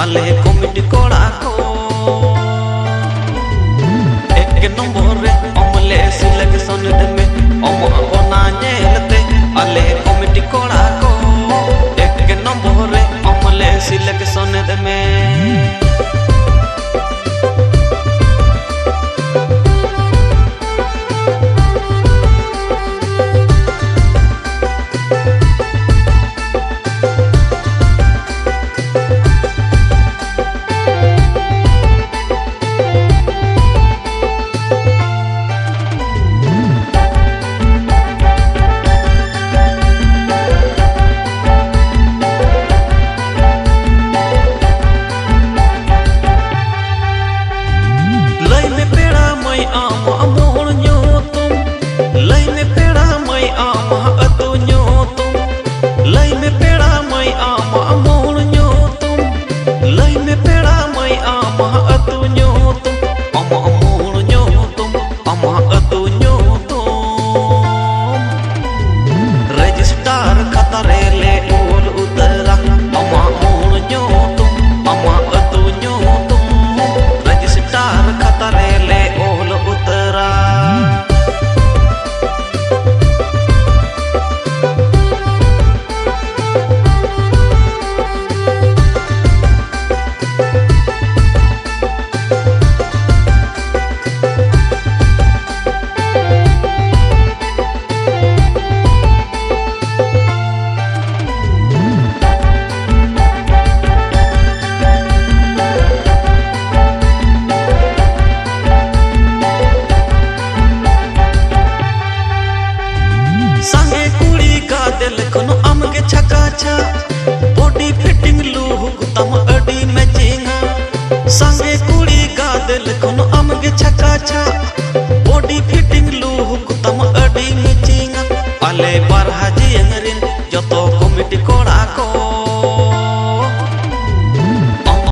आले कमिटी कोड़ा को एक नंबर रे अमले सिलेक्शन में अम बना नेलते आले कमिटी कोड़ा को एक नंबर रे अमले सिलेक्शन में बॉडी फिटिंग लुक तम अडी मैचिंग संगे कुड़ी का दिल कोनो अमगे छका छा बॉडी फिटिंग लुक तम अडी मैचिंग आले बारहा जी अंगरिन जतो कमिटी कोड़ा को